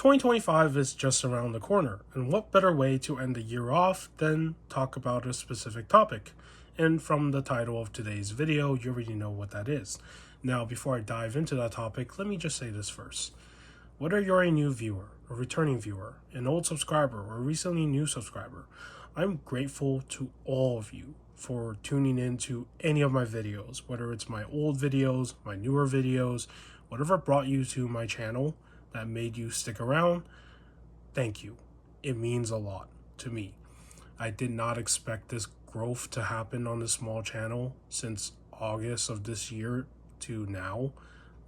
2025 is just around the corner, and what better way to end the year off than talk about a specific topic? And from the title of today's video, you already know what that is. Now, before I dive into that topic, let me just say this first. Whether you're a new viewer, a returning viewer, an old subscriber, or a recently new subscriber, I'm grateful to all of you for tuning in to any of my videos, whether it's my old videos, my newer videos, whatever brought you to my channel that made you stick around. Thank you. It means a lot to me. I did not expect this growth to happen on this small channel since August of this year to now.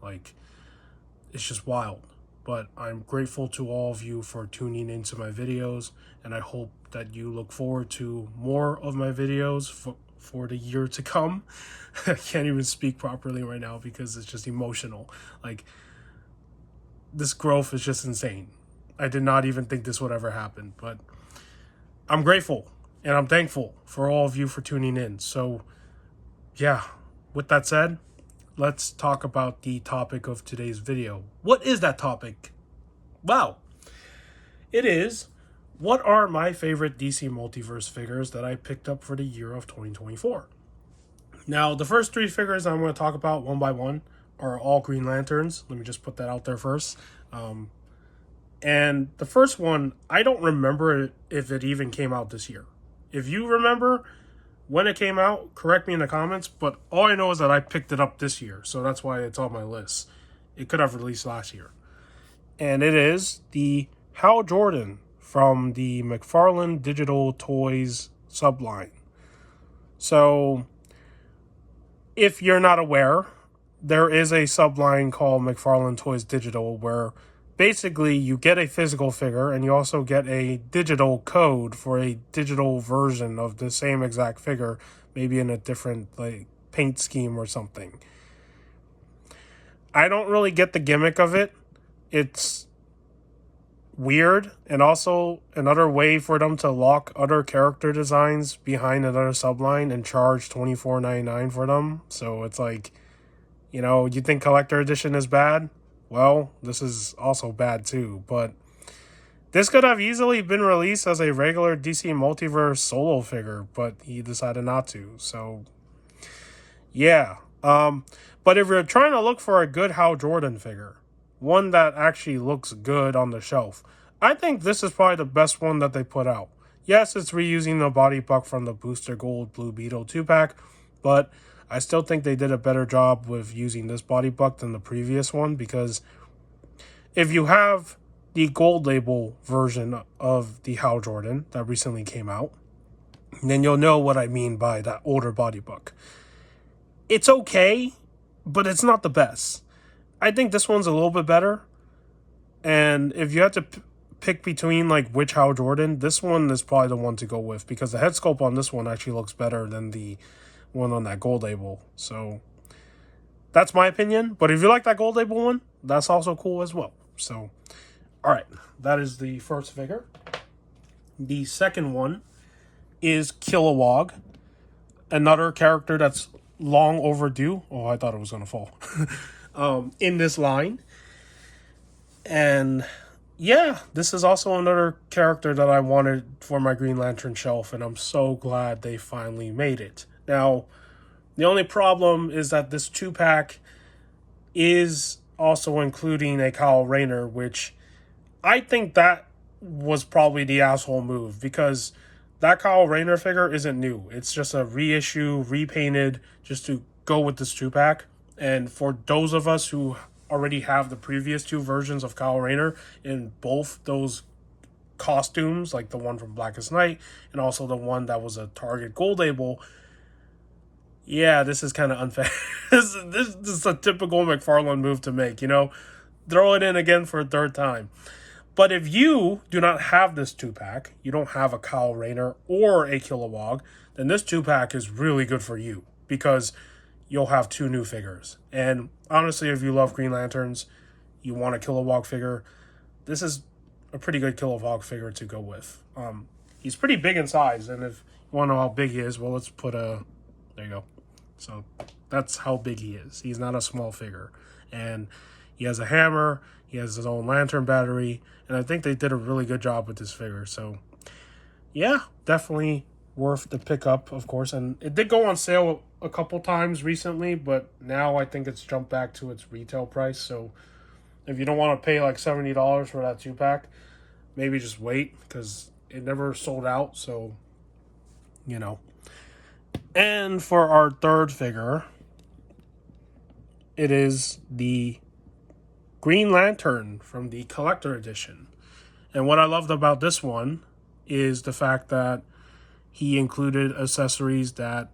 It's just wild. But I'm grateful to all of you for tuning into my videos, and I hope that you look forward to more of my videos for the year to come. I can't even speak properly right now because it's just emotional. This growth is just insane. I did not even think this would ever happen, but I'm grateful and I'm thankful for all of you for tuning in. So yeah, with that said, let's talk about the topic of today's video. What is that topic? Wow. It is, what are my favorite DC Multiverse figures that I picked up for the year of 2024? Now, the first three figures I'm going to talk about one by one are all Green Lanterns. Let me just put that out there first. And the first one, I don't remember if it even came out this year. If you remember when it came out, correct me in the comments, but all I know is that I picked it up this year, so that's why it's on my list. It could have released last year. And it is the Hal Jordan from the McFarlane Digital Toys subline. So, if you're not aware, there is a subline called McFarlane Toys Digital where basically you get a physical figure and you also get a digital code for a digital version of the same exact figure, maybe in a different paint scheme or something. I don't really get the gimmick of it. It's weird, and also another way for them to lock other character designs behind another subline and charge $24.99 for them. So it's you think collector edition is bad? Well, this is also bad too, but this could have easily been released as a regular DC Multiverse solo figure, but he decided not to. So yeah. But if you're trying to look for a good Hal Jordan figure, one that actually looks good on the shelf, I think this is probably the best one that they put out. Yes, it's reusing the body buck from the Booster Gold Blue Beetle 2-pack, but I still think they did a better job with using this body buck than the previous one, because if you have the gold label version of the Hal Jordan that recently came out, then you'll know what I mean by that older body buck. It's okay, but it's not the best. I think this one's a little bit better. And if you had to pick between which Hal Jordan, this one is probably the one to go with, because the head sculpt on this one actually looks better than the one on that gold label. So that's my opinion. But if you like that gold label one, that's also cool as well. So, all right, that is the first figure. The second one is Kilowog, another character that's long overdue. Oh, I thought it was going to fall. In this line. And yeah, this is also another character that I wanted for my Green Lantern shelf, and I'm so glad they finally made it. Now, the only problem is that this 2-pack is also including a Kyle Rayner, which I think that was probably the asshole move, because that Kyle Rayner figure isn't new. It's just a reissue, repainted, just to go with this 2-pack. And for those of us who already have the previous two versions of Kyle Rayner in both those costumes, like the one from Blackest Night and also the one that was a Target gold label, yeah, this is kind of unfair. this is a typical McFarlane move to make, throw it in again for a third time. But if you do not have this 2-pack, you don't have a Kyle Rayner or a Kilowog, then this 2-pack is really good for you, because you'll have two new figures. And honestly, if you love Green Lanterns, you want a Kilowog figure, this is a pretty good Kilowog figure to go with. He's pretty big in size, and if you want to know how big he is, well, let's put there you go. So that's how big he is. He's not a small figure. And he has a hammer, He has his own lantern battery, and I think they did a really good job with this figure. So, yeah, definitely worth the pickup, of course. And it did go on sale a couple times recently, but now I think it's jumped back to its retail price. So, if you don't want to pay like $70 for that 2-pack, maybe just wait, because it never sold out. So, you know. And for our third figure, it is the Green Lantern from the collector edition. And what I loved about this one is the fact that he included accessories that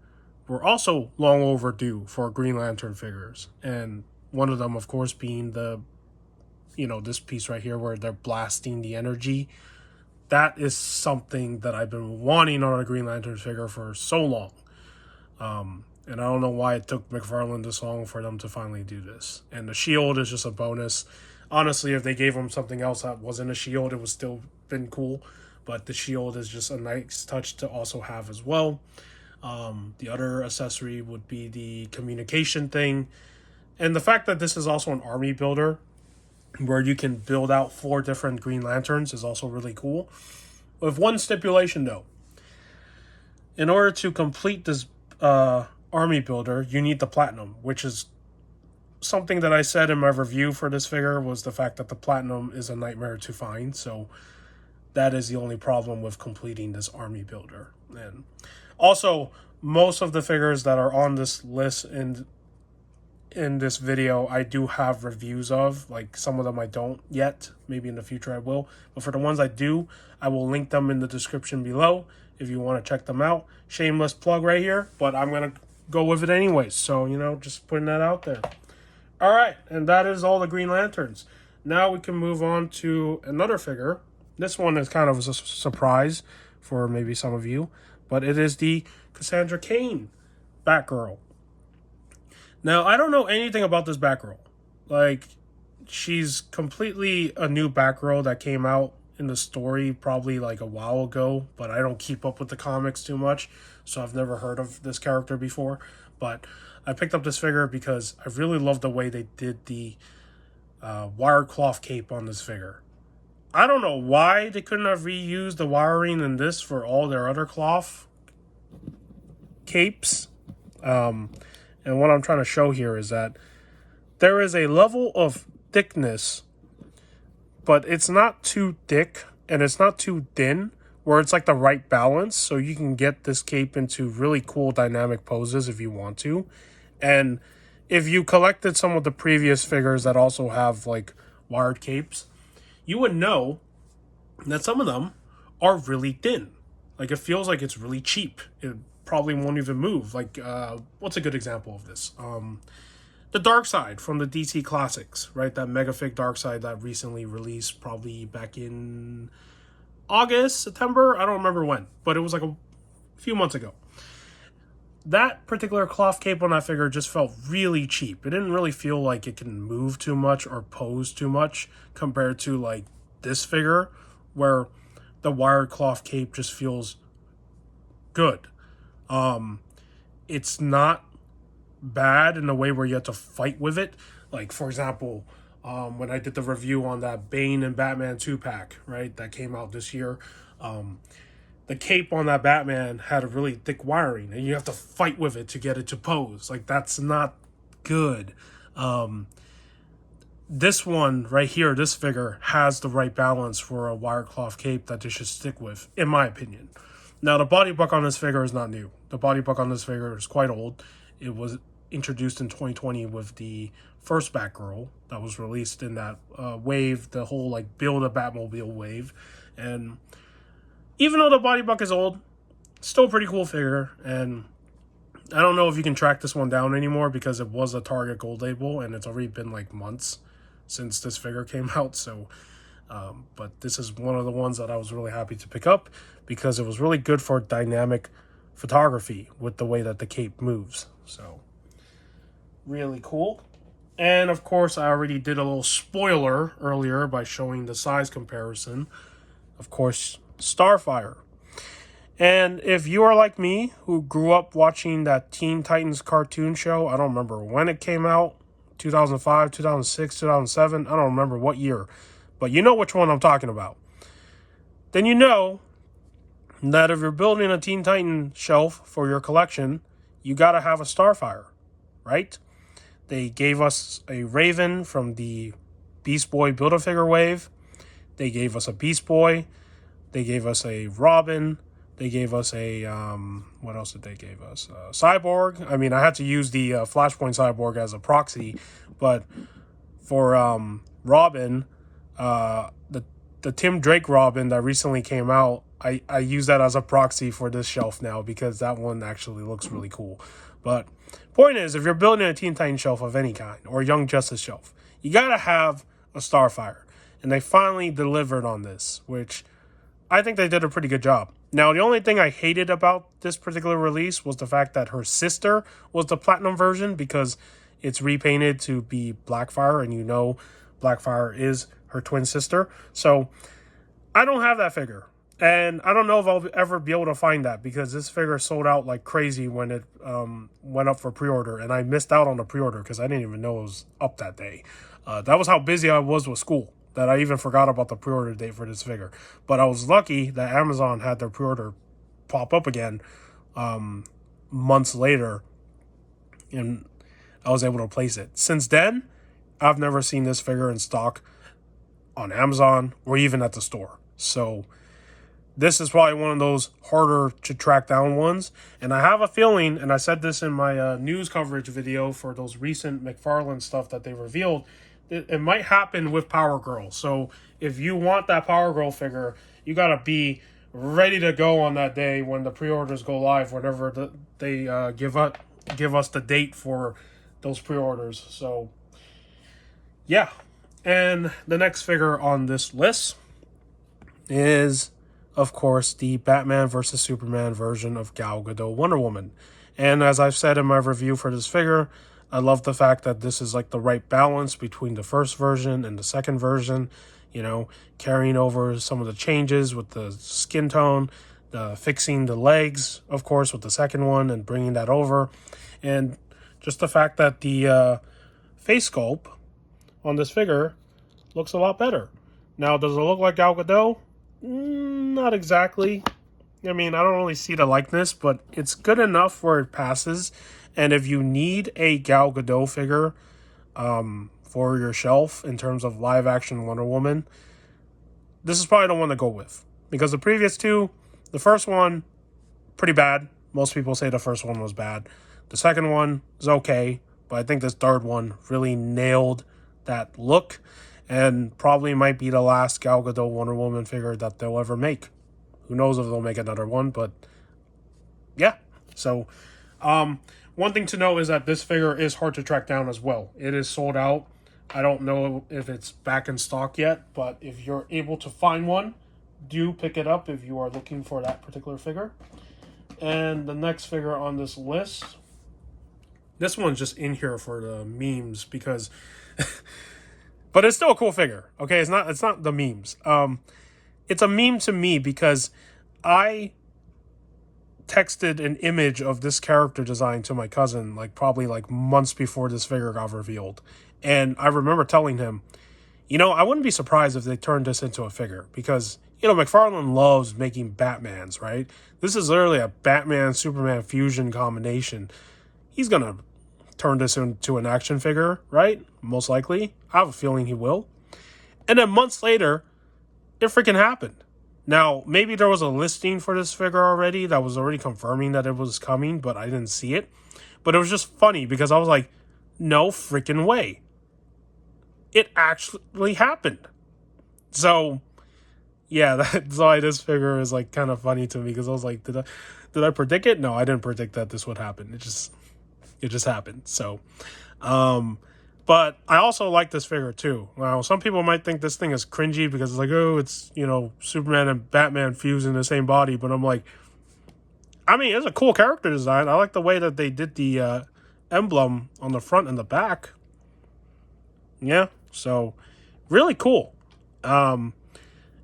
were also long overdue for Green Lantern figures. And one of them, of course, being the, this piece right here where they're blasting the energy. That is something that I've been wanting on a Green Lantern figure for so long. And I don't know why it took McFarlane this long for them to finally do this. And the shield is just a bonus. Honestly, if they gave him something else that wasn't a shield, it would still been cool. But the shield is just a nice touch to also have as well. The other accessory would be the communication thing. And the fact that this is also an army builder, where you can build out 4 different Green Lanterns, is also really cool. With one stipulation, though. In order to complete this army builder, you need the platinum, which is something that I said in my review for this figure, was the fact that the platinum is a nightmare to find. So that is the only problem with completing this army builder. And also, most of the figures that are on this list in this video, I do have reviews of. Like, some of them I don't yet. Maybe in the future I will. But for the ones I do, I will link them in the description below if you want to check them out. Shameless plug right here, but I'm going to go with it anyways. So, just putting that out there. All right, and that is all the Green Lanterns. Now we can move on to another figure. This one is kind of a surprise for maybe some of you, but it is the Cassandra Cain Batgirl. Now, I don't know anything about this Batgirl. Like, she's completely a new Batgirl that came out in the story probably like a while ago, but I don't keep up with the comics too much, so I've never heard of this character before. But I picked up this figure because I really love the way they did the wired cloth cape on this figure. I don't know why they couldn't have reused the wiring in this for all their other cloth capes. And what I'm trying to show here is that there is a level of thickness, but it's not too thick and it's not too thin, where it's like the right balance, so you can get this cape into really cool dynamic poses if you want to. And if you collected some of the previous figures that also have like wired capes, you would know that some of them are really thin. Like, it feels like it's really cheap. It probably won't even move. Like, what's a good example of this? The Darkseid from the DC Classics, right? That Megafig Darkseid that recently released probably back in August, September, I don't remember when, but it was like a few months ago. That particular cloth cape on that figure just felt really cheap. It didn't really feel like it can move too much or pose too much compared to like this figure, where the wired cloth cape just feels good. It's not bad in a way where you have to fight with it. Like, for example, when I did the review on that Bane and Batman 2-pack, right, that came out this year, the cape on that Batman had a really thick wiring, and you have to fight with it to get it to pose. Like, that's not good. This one right here, this figure, has the right balance for a wired cloth cape that they should stick with, in my opinion. Now, the body buck on this figure is not new. The body buck on this figure is quite old. It was introduced in 2020 with the first Batgirl that was released in that wave, the whole like build a Batmobile wave. And even though the body buck is old, still a pretty cool figure. And I don't know if you can track this one down anymore because it was a Target Gold label and it's already been like months since this figure came out. So but this is one of the ones that I was really happy to pick up because it was really good for dynamic photography with the way that the cape moves. So really cool. And of course, I already did a little spoiler earlier by showing the size comparison. Of course, Starfire. And if you are like me, who grew up watching that Teen Titans cartoon show, I don't remember when it came out, 2005, 2006, 2007. I don't remember what year, but you know which one I'm talking about. Then you know that if you're building a Teen Titan shelf for your collection, you got to have a Starfire, right? They gave us a Raven from the Beast Boy Build-A-Figure wave. They gave us a Beast Boy. They gave us a Robin. They gave us a, what else did they give us? Cyborg. I mean, I had to use the Flashpoint Cyborg as a proxy, but for Robin, the Tim Drake Robin that recently came out, I use that as a proxy for this shelf now because that one actually looks really cool. But point is, if you're building a Teen Titan shelf of any kind or a Young Justice shelf, you gotta have a Starfire. And they finally delivered on this, which I think they did a pretty good job. Now, the only thing I hated about this particular release was the fact that her sister was the Platinum version because it's repainted to be Blackfire, and you know Blackfire is her twin sister. So I don't have that figure. And I don't know if I'll ever be able to find that because this figure sold out like crazy when it went up for pre-order. And I missed out on the pre-order because I didn't even know it was up that day. That was how busy I was with school that I even forgot about the pre-order date for this figure. But I was lucky that Amazon had their pre-order pop up again months later. And I was able to place it. Since then, I've never seen this figure in stock on Amazon or even at the store. So this is probably one of those harder to track down ones. And I have a feeling, and I said this in my news coverage video for those recent McFarlane stuff that they revealed, it might happen with Power Girl. So if you want that Power Girl figure, you got to be ready to go on that day when the pre-orders go live, whenever they give us the date for those pre-orders. So yeah. And the next figure on this list is, of course, the Batman vs. Superman version of Gal Gadot Wonder Woman. And as I've said in my review for this figure, I love the fact that this is like the right balance between the first version and the second version, you know, carrying over some of the changes with the skin tone, fixing the legs, of course, with the second one and bringing that over. And just the fact that the face sculpt on this figure looks a lot better. Now, does it look like Gal Gadot? Not exactly. I mean, I don't really see the likeness, but it's good enough where it passes. And if you need a Gal Gadot figure for your shelf in terms of live action Wonder Woman, this is probably the one to go with. Because the previous two, the first one, pretty bad. Most people say the first one was bad. The second one is okay, but I think this third one really nailed that look and probably might be the last Gal Gadot Wonder Woman figure that they'll ever make. Who knows if they'll make another one, but yeah. So, one thing to know is that this figure is hard to track down as well. It is sold out. I don't know if it's back in stock yet, but if you're able to find one, do pick it up if you are looking for that particular figure. And the next figure on this list, this one's just in here for the memes because but it's still a cool figure. Okay, it's not the memes. It's a meme to me because I texted an image of this character design to my cousin probably months before this figure got revealed. And I remember telling him, you know, I wouldn't be surprised if they turned this into a figure because, you know, McFarlane loves making Batmans, right? This is literally a Batman-Superman fusion combination. He's going to turn this into an action figure, right? Most likely. I have a feeling he will. And then months later, it freaking happened. Now, maybe there was a listing for this figure already that was already confirming that it was coming, but I didn't see it. But it was just funny because I was like, no freaking way. It actually happened. So, yeah, that's why this figure is kind of funny to me because I was like, did I predict it? No, I didn't predict that this would happen. It just happened. So, but I also like this figure too. Now, some people might think this thing is cringy because it's like, oh, it's, you know, Superman and Batman fused in the same body. But I'm like, I mean, it's a cool character design. I like the way that they did the emblem on the front and the back. Yeah, so really cool. And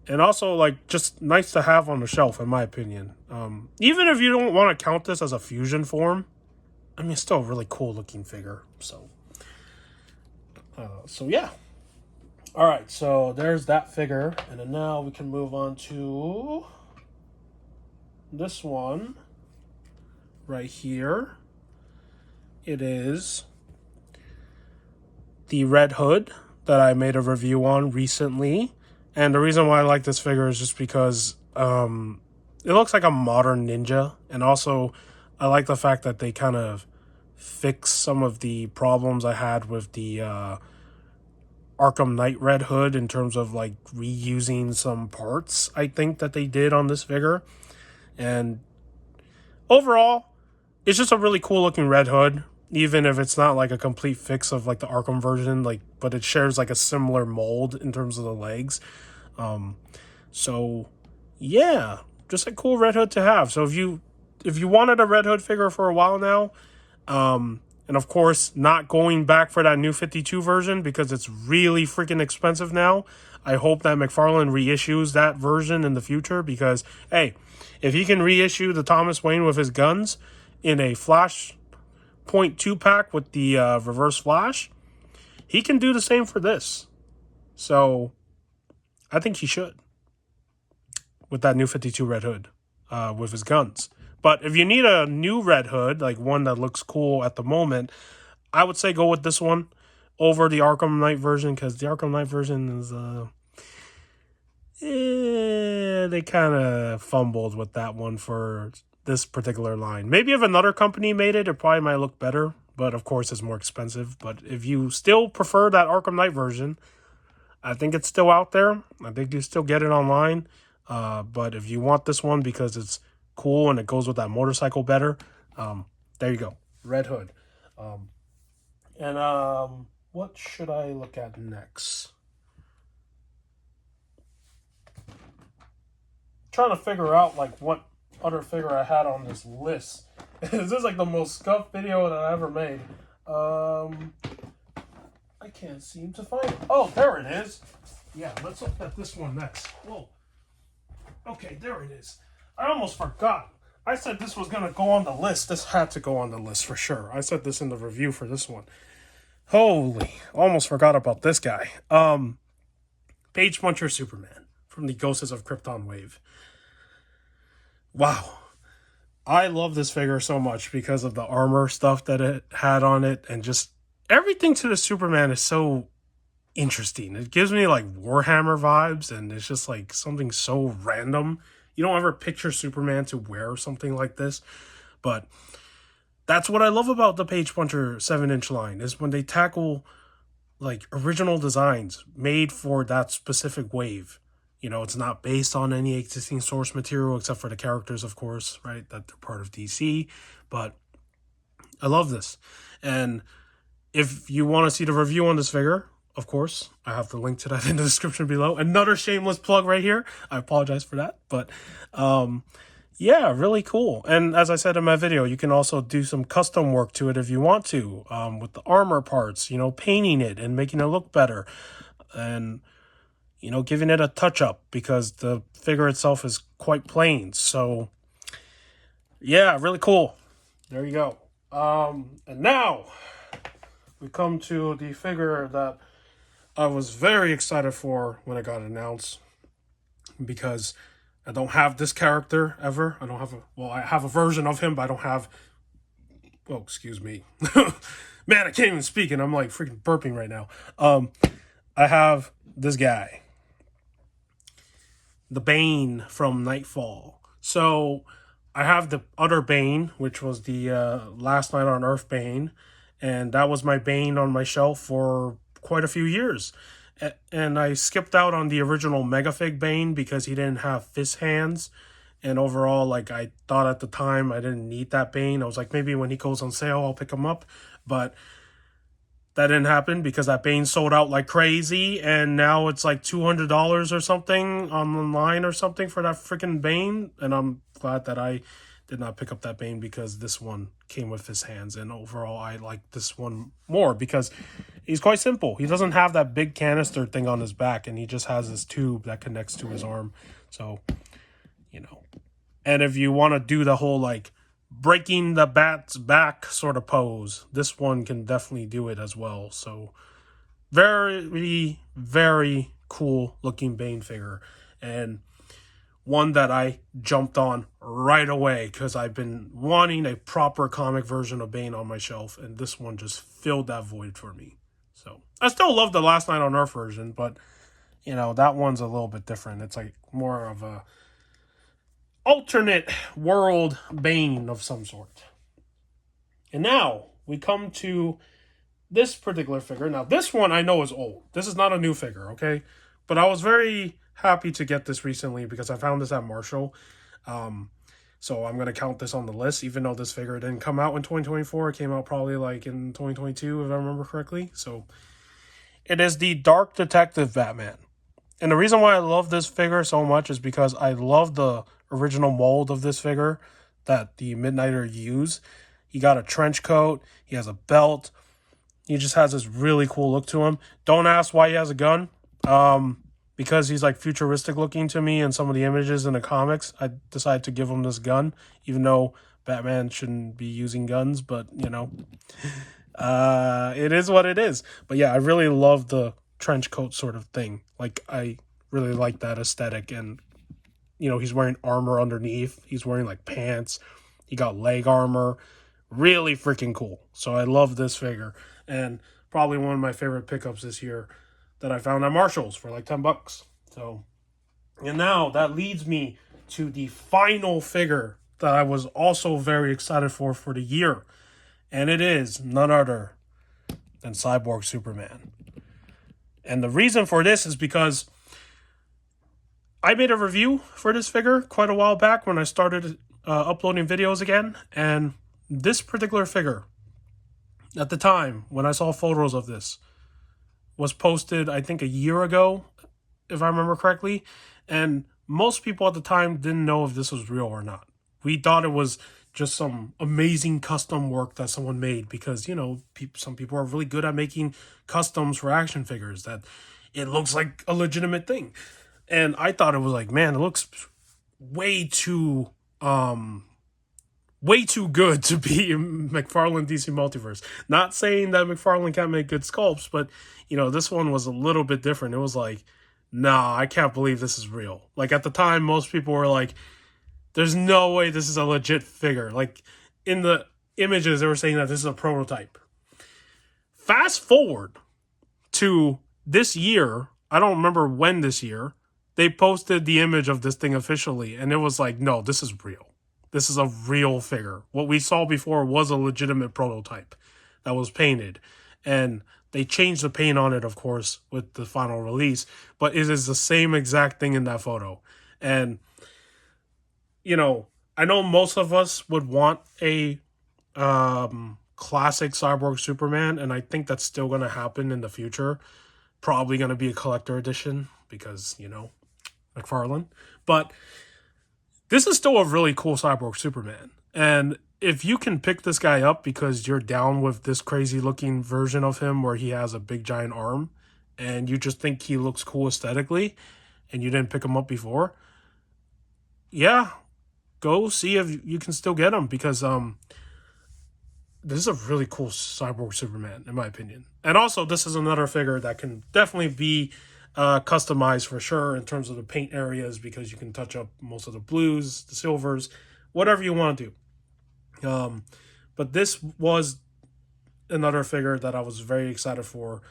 also, just nice to have on the shelf, in my opinion. Even if you don't want to count this as a fusion form, I mean, it's still a really cool looking figure. So, So yeah. All right, so there's that figure, and then now we can move on to this one right here. It is the Red Hood that I made a review on recently. And the reason why I like this figure is just because it looks like a modern ninja. And also, I like the fact that they kind of fix some of the problems I had with the Arkham Knight Red Hood in terms of like reusing some parts, I think, that they did on this figure. And overall, it's just a really cool looking Red Hood, even if it's not like a complete fix of like the Arkham version, like, but it shares like a similar mold in terms of the legs. So yeah, just a cool Red Hood to have. So if you wanted a Red Hood figure for a while now, and of course not going back for that new 52 version because it's really freaking expensive now, I hope that McFarlane reissues that version in the future, because hey, if he can reissue the Thomas Wayne with his guns in a Flashpoint 2-pack with the reverse flash, he can do the same for this. So I think he should with that new 52 Red Hood with his guns. But if you need a new Red Hood, like one that looks cool at the moment, I would say go with this one over the Arkham Knight version, because the Arkham Knight version is they kind of fumbled with that one for this particular line. Maybe if another company made it, it probably might look better, but of course it's more expensive. But if you still prefer that Arkham Knight version, I think it's still out there. I think you still get it online. But if you want this one because it's cool and it goes with that motorcycle better, there you go. Red Hood. What should I look at next? Trying to figure out like what other figure I had on this list. This is like the most scuffed video that I ever made. I can't seem to find it. Oh, there it is. Yeah, let's look at this one next. Whoa. Okay, there it is. I almost forgot. I said this was going to go on the list. This had to go on the list for sure. I said this in the review for this one. Holy, almost forgot about this guy. Page Puncher Superman from the Ghosts of Krypton wave. Wow. I love this figure so much because of the armor stuff that it had on it, and just everything to the Superman is so interesting. It gives me like Warhammer vibes, and it's just like something so random. You don't ever picture Superman to wear something like this, but that's what I love about the Page Puncher 7-inch line, is when they tackle like original designs made for that specific wave. You know, it's not based on any existing source material except for the characters, of course, right? That they're part of DC. But I love this. And if you want to see the review on this figure, of course, I have the link to that in the description below. Another shameless plug right here. I apologize for that. But yeah, really cool. And as I said in my video, you can also do some custom work to it if you want to, with the armor parts, you know, painting it and making it look better. And you know, giving it a touch-up, because the figure itself is quite plain. So, yeah, really cool. There you go. And now, we come to the figure that I was very excited for when it got announced, because I don't have this character ever. I don't have I have a version of him, but I don't have... Oh, excuse me. Man, I can't even speak, and I'm like freaking burping right now. I have this guy, the Bane from Nightfall. So I have the other Bane, which was the Last Night on Earth Bane, and that was my Bane on my shelf for quite a few years. And I skipped out on the original Megafig Bane because he didn't have fist hands. And overall, like, I thought at the time I didn't need that Bane. I was like, maybe when he goes on sale, I'll pick him up. But that didn't happen because that Bane sold out like crazy, and now it's like $200 or something online or something for that freaking Bane. And I'm glad that I did not pick up that Bane because this one came with his hands. And overall, I like this one more because he's quite simple. He doesn't have that big canister thing on his back, and he just has this tube that connects to his arm. So, you know. And if you want to do the whole like breaking the bat's back sort of pose, this one can definitely do it as well. So Very, very cool looking Bane figure. And one that I jumped on right away because I've been wanting a proper comic version of Bane on my shelf, and this one just filled that void for me. So I still love the Last Night on Earth version, but that one's a little bit different. It's like more of a alternate world Bane of some sort. And now we come to this particular figure. Now this one I know is old. This is not a new figure, okay? But I was very happy to get this recently because I found this at Marshall. So I'm going to count this on the list, even though this figure didn't come out in 2024. It came out probably like in 2022, if I remember correctly. So it is the Dark Detective Batman. And the reason why I love this figure so much is because I love the original mold of this figure that the Midnighter used. He got a trench coat. He has a belt. He just has this really cool look to him. Don't ask why he has a gun. Because he's like futuristic looking to me in some of the images in the comics. I decided to give him this gun, even though Batman shouldn't be using guns, but it is what it is. But yeah, I really love the trench coat sort of thing. Like, I really like that aesthetic. And he's wearing armor underneath. He's wearing like pants. He got leg armor. Really freaking cool. So I love this figure. And probably one of my favorite pickups this year that I found at Marshall's for like $10. So, and now that leads me to the final figure that I was also very excited for the year. And it is none other than Cyborg Superman. And the reason for this is because I made a review for this figure quite a while back when I started uploading videos again. And this particular figure, at the time when I saw photos of this, was posted, I think, a year ago, if I remember correctly. And most people at the time didn't know if this was real or not. We thought it was just some amazing custom work that someone made because, some people are really good at making customs for action figures that it looks like a legitimate thing. And I thought it was like, man, it looks way too good to be McFarlane DC Multiverse. Not saying that McFarlane can't make good sculpts, but, this one was a little bit different. It was like, nah, I can't believe this is real. Like, at the time, most people were like, there's no way this is a legit figure. Like, in the images, they were saying that this is a prototype. Fast forward to this year, I don't remember when this year, they posted the image of this thing officially, and it was like, no, this is real. This is a real figure. What we saw before was a legitimate prototype that was painted. And they changed the paint on it, of course, with the final release. But it is the same exact thing in that photo. And, I know most of us would want a classic Cyborg Superman. And I think that's still going to happen in the future. Probably going to be a collector edition because, McFarlane. But this is still a really cool Cyborg Superman. And if you can pick this guy up because you're down with this crazy looking version of him where he has a big giant arm and you just think he looks cool aesthetically and you didn't pick him up before, yeah, go see if you can still get him because this is a really cool Cyborg Superman in my opinion. And also this is another figure that can definitely be customized for sure in terms of the paint areas because you can touch up most of the blues, the silvers, whatever you want to do. But this was another figure that I was very excited for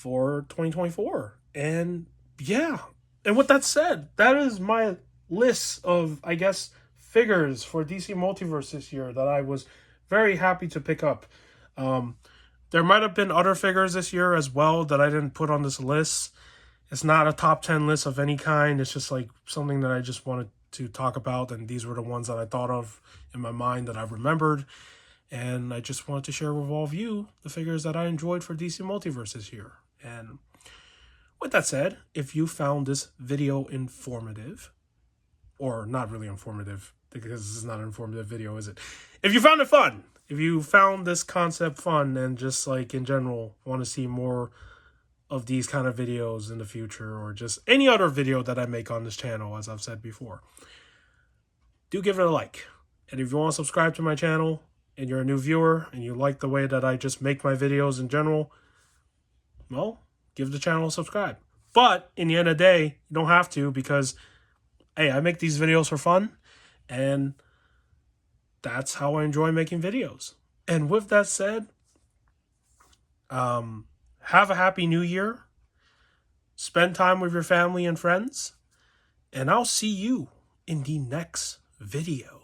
2024. And yeah, and with that said, that is my list of, I guess, figures for DC Multiverse this year that I was very happy to pick up. There might have been other figures this year as well that I didn't put on this list. It's not a top 10 list of any kind. It's just like something that I just wanted to talk about. And these were the ones that I thought of in my mind that I remembered. And I just wanted to share with all of you the figures that I enjoyed for DC Multiverse this year. And with that said, if you found this video informative, or not really informative, because this is not an informative video, is it? If you found it fun, if you found this concept fun and just like in general want to see more of these kind of videos in the future or just any other video that I make on this channel, as I've said before, do give it a like. And if you want to subscribe to my channel and you're a new viewer and you like the way that I just make my videos in general, well, give the channel a subscribe. But in the end of the day, you don't have to, because, hey, I make these videos for fun, and that's how I enjoy making videos. And with that said, have a happy new year. Spend time with your family and friends. And I'll see you in the next video.